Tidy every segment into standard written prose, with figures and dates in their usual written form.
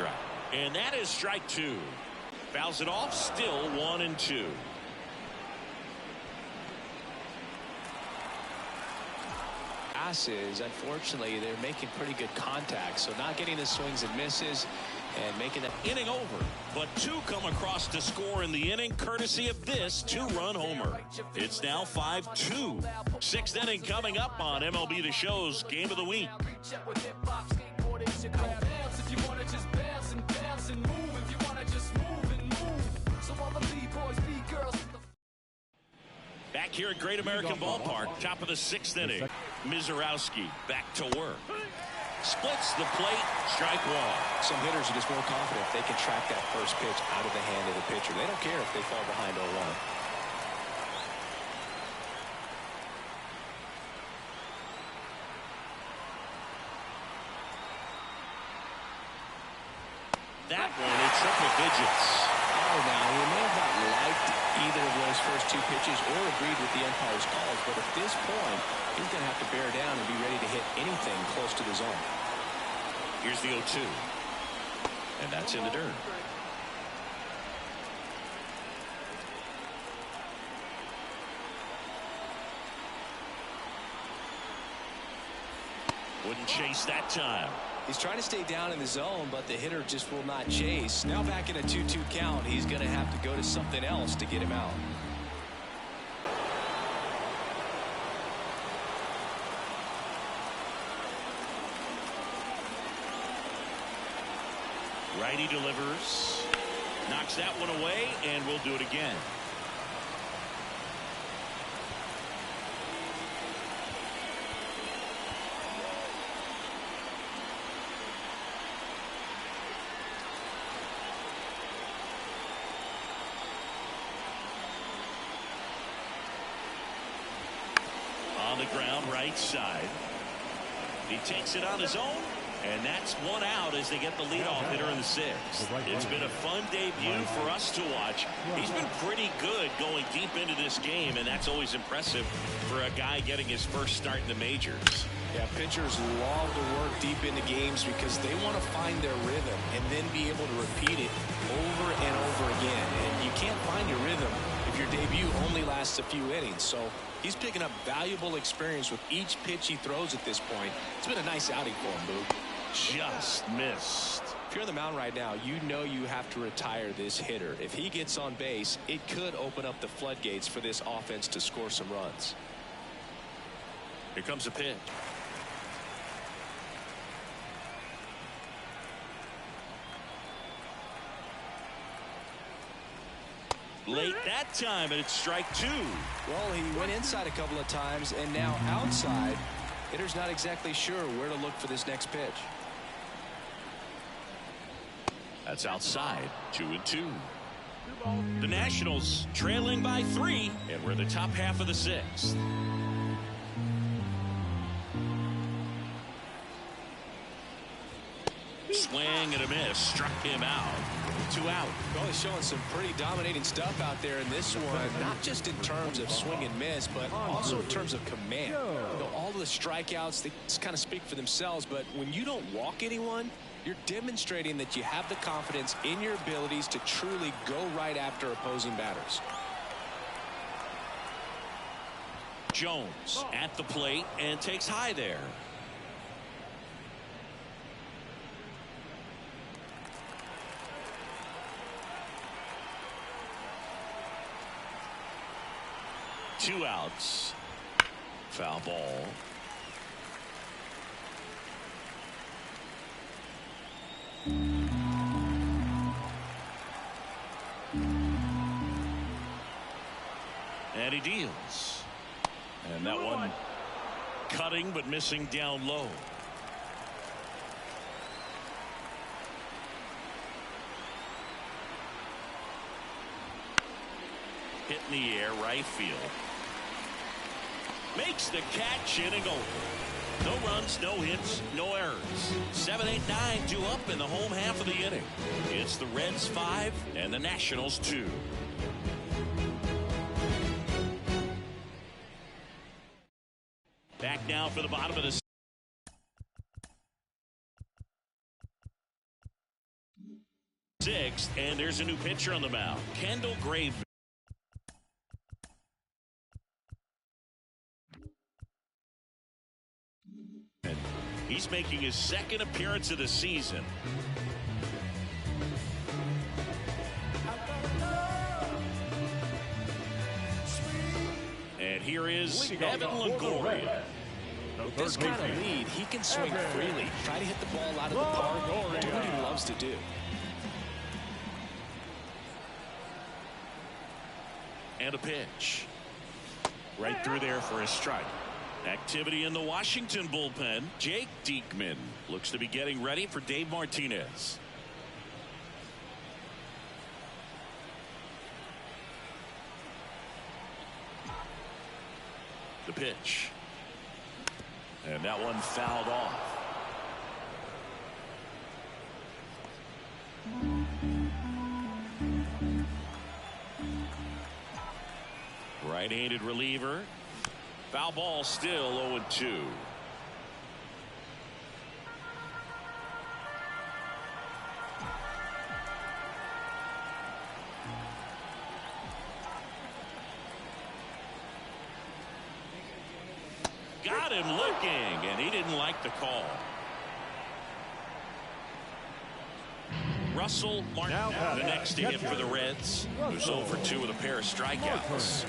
strike. And that is strike 2. Fouls it off, still 1-2. Passes, unfortunately, they're making pretty good contact, so not getting the swings and misses and making that inning over. But 2 come across to score in the inning, courtesy of this 2-run homer. It's now 5-2. 6th inning coming up on MLB The Show's Game of the Week. Back here at Great American Ballpark, top of the 6th inning. Misiorowski back to work. Splits the plate, strike 1. Some hitters are just more confident if they can track that first pitch out of the hand of the pitcher. They don't care if they fall behind 0-1. That one in triple digits. Oh, now he may have not liked either of those first 2 pitches or agreed with the umpire's calls, but at this point, he's going to have to bear down and be ready to hit anything close to the zone. Here's the 0-2. And that's in the dirt. Wouldn't chase that time. He's trying to stay down in the zone, but the hitter just will not chase. Now back in a 2-2 count, he's going to have to go to something else to get him out. Righty delivers. Knocks that one away, and we'll do it again. On the ground, right side. He takes it on his own, and that's 1 out as they get the leadoff hitter in the 6th. It's been a fun debut for us to watch. He's been pretty good going deep into this game, and that's always impressive for a guy getting his first start in the majors. Yeah, pitchers love to work deep into games because they want to find their rhythm and then be able to repeat it over and over again. And you can't find your rhythm if your debut only lasts a few innings. So he's picking up valuable experience with each pitch he throws at this point. It's been a nice outing for him, Boog. Just missed. If you're on the mound right now, you know you have to retire this hitter. If he gets on base, it could open up the floodgates for this offense to score some runs. Here comes a pitch. Late that time, and it's strike 2. Well, he went inside a couple of times, and now outside. Hitter's not exactly sure where to look for this next pitch. That's outside. 2-2. The Nationals trailing by 3, and we're the top half of the 6th. Swing and a miss. Struck him out. 2 out. Well, he's showing some pretty dominating stuff out there in this one, not just in terms of swing and miss, but also in terms of command. You know, all of the strikeouts, they just kind of speak for themselves, but when you don't walk anyone, you're demonstrating that you have the confidence in your abilities to truly go right after opposing batters. Jones at the plate and takes high there. Two outs. Foul ball. And he deals. And that one cutting but missing down low. Hit in the air, right field. Makes the catch, inning over. No runs, no hits, no errors. 7, 8, 9, 2 up in the home half of the inning. It's the Reds 5 and the Nationals 2. Back now for the bottom of the 6th, and there's a new pitcher on the mound, Kendall Graveman. He's making his second appearance of the season. And here is Evan Longoria. With this kind of lead, he can swing freely, try to hit the ball out of the park, do what he loves to do. And a pitch. Right through there for a strike. Activity in the Washington bullpen. Jake Diekman looks to be getting ready for Dave Martinez. The pitch. And that one fouled off. Right-handed reliever. Foul ball, still 0-2. Got him looking, and he didn't like the call. Russell Martin, the next to hit for the Reds, who's 0 for 2 with a pair of strikeouts.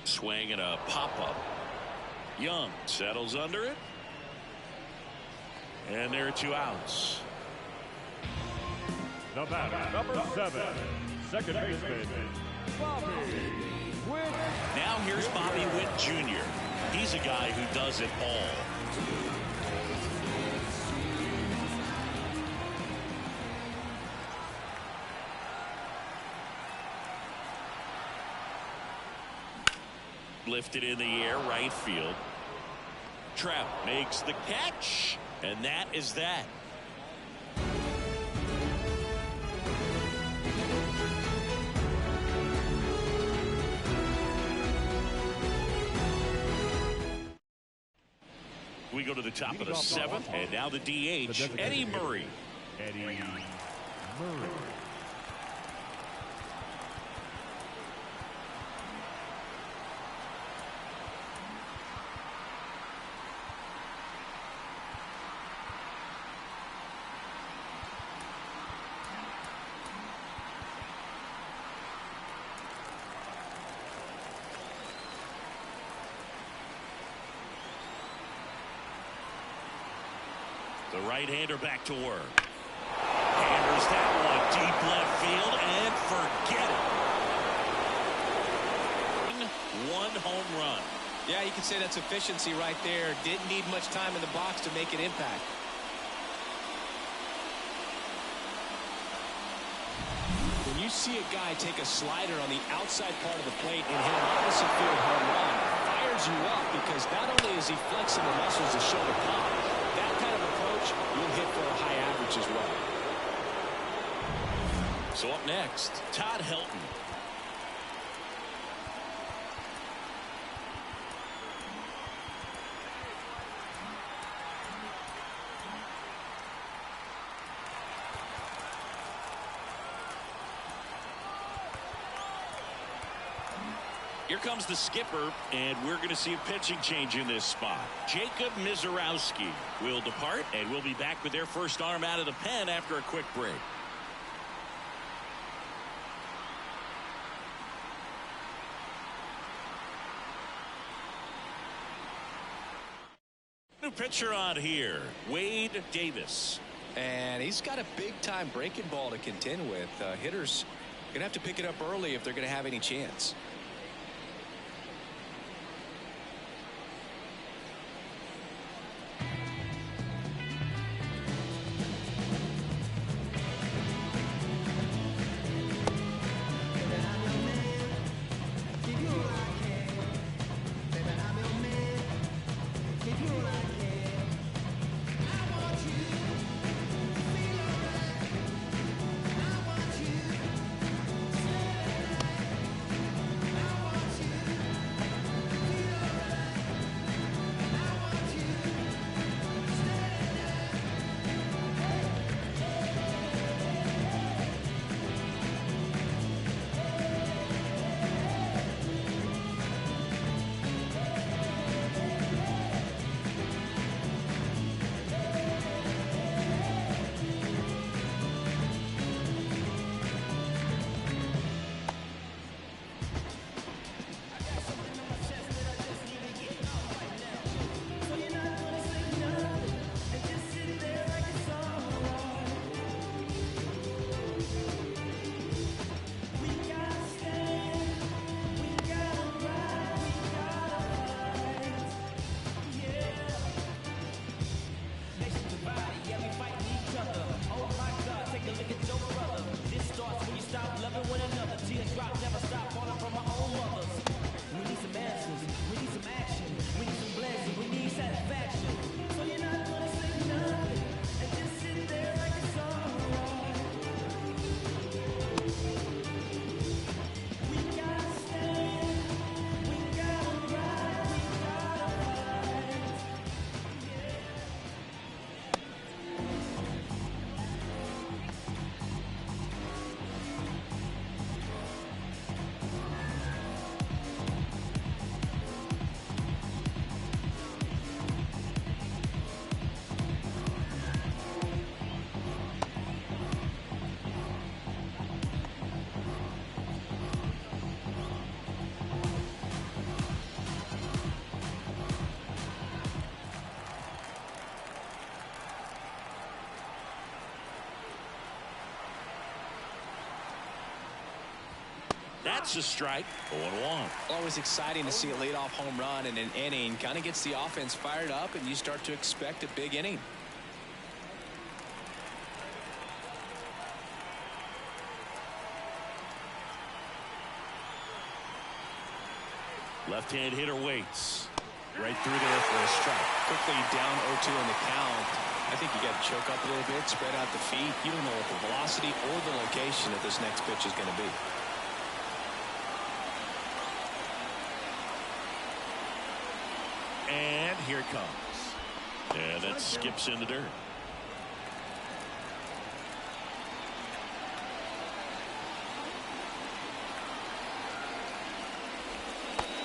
Swing and a pop-up. Young settles under it. And there are 2 outs. The batter, number 7, second baseman, Bobby Witt. Now here's Bobby Witt Jr. He's a guy who does it all. Lifted in the air, right field. Trout makes the catch, and that is that. We go to the top of the 7th, and now the DH, Eddie Murray. Eddie Murray. The right-hander back to work. Hammers that one deep left field and forget it. 1 home run. Yeah, you can say that's efficiency right there. Didn't need much time in the box to make an impact. When you see a guy take a slider on the outside part of the plate and hit an opposite field home run, it fires you up because not only is he flexing the muscles to show the pop, that kind of approach you'll hit for a high average as well. So up next, Todd Helton. Here comes the skipper, and we're going to see a pitching change in this spot. Jacob Misiorowski will depart, and we'll be back with their first arm out of the pen after a quick break. New pitcher on here, Wade Davis. And he's got a big-time breaking ball to contend with. Hitters going to have to pick it up early if they're going to have any chance. That's a strike. 0-1. Always exciting to see a leadoff home run in an inning. Kind of gets the offense fired up, and you start to expect a big inning. Left-hand hitter waits. Right through there for a strike. Quickly down 0-2 in the count. I think you got to choke up a little bit, spread out the feet. You don't know what the velocity or the location of this next pitch is going to be. And here it comes. Yeah, that skips in the dirt.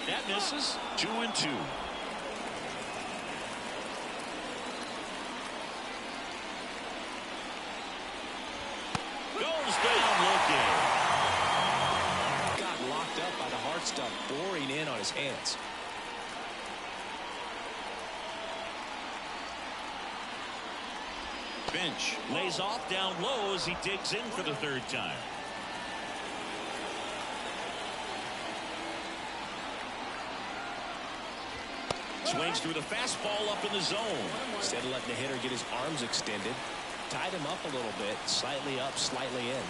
That misses. 2-2. Goes down looking. Got locked up by the hard stuff, boring in on his hands. Finch lays off down low as he digs in for the third time. Swings through the fastball up in the zone. Instead of letting the hitter get his arms extended, tied him up a little bit, slightly up, slightly in.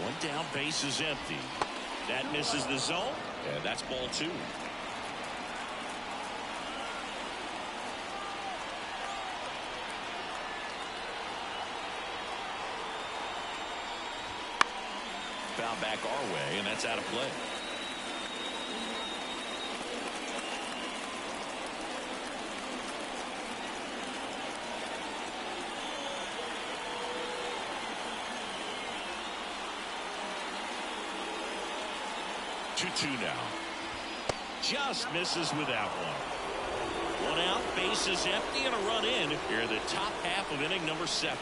One down, base is empty. That misses the zone. And that's ball 2. Foul back our way, and that's out of play. Two now. Just misses with that one. One out, base is empty, and a run in here in the top half of inning number 7.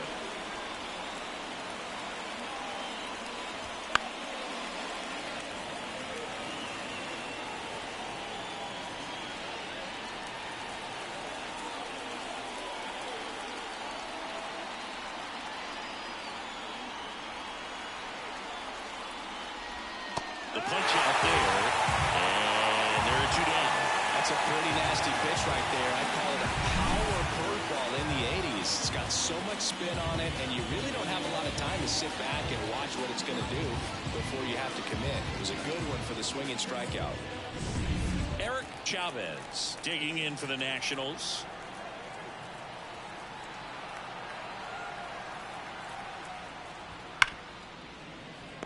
The punch out there, and there are 2 down. That's a pretty nasty pitch right there. I call it a power curveball in the 80s. It's got so much spin on it, and you really don't have a lot of time to sit back and watch what it's going to do before you have to commit. It was a good one for the swinging strikeout. Eric Chavez digging in for the Nationals.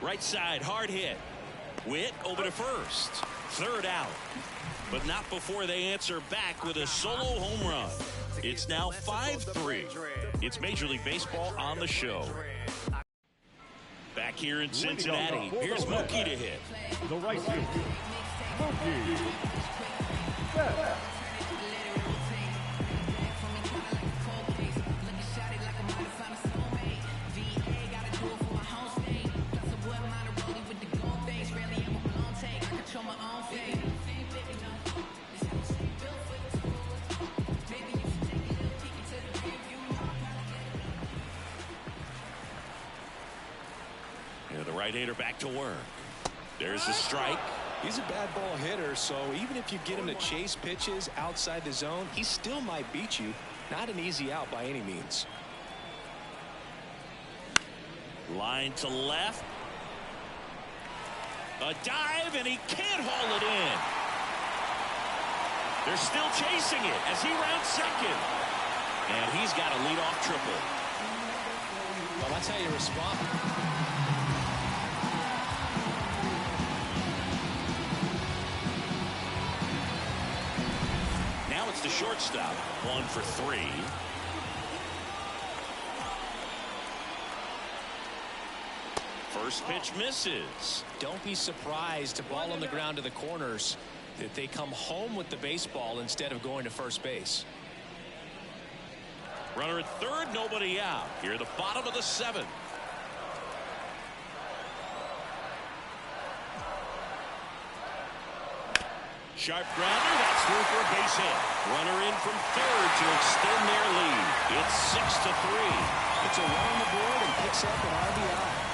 Right side, hard hit. Witt over to first. Third out. But not before they answer back with a solo home run. It's now 5-3. It's Major League Baseball on the show. Back here in Cincinnati, here's Mookie to hit. The right fielder, Mookie Betts. Right-hander back to work. There's a strike. He's a bad ball hitter, so even if you get him to chase pitches outside the zone, he still might beat you. Not an easy out by any means. Line to left. A dive, and he can't haul it in. They're still chasing it as he rounds second. And he's got a leadoff triple. Well, that's how you respond. It's the shortstop. 1 for 3. First pitch misses. Don't be surprised to ball on the ground to the corners that they come home with the baseball instead of going to first base. Runner at third, nobody out. Here at the bottom of the 7th. Sharp grounder, that's through for a base hit. Runner in from third to extend their lead. It's 6-3. It's a run on the board and picks up an RBI.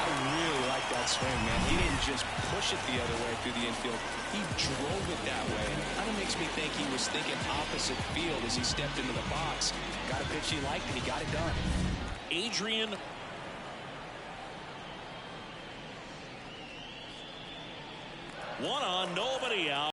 that swing, man. He didn't just push it the other way through the infield. He drove it that way. Kind of makes me think he was thinking opposite field as he stepped into the box. Got a pitch he liked, and he got it done. Adrián. One on, nobody out.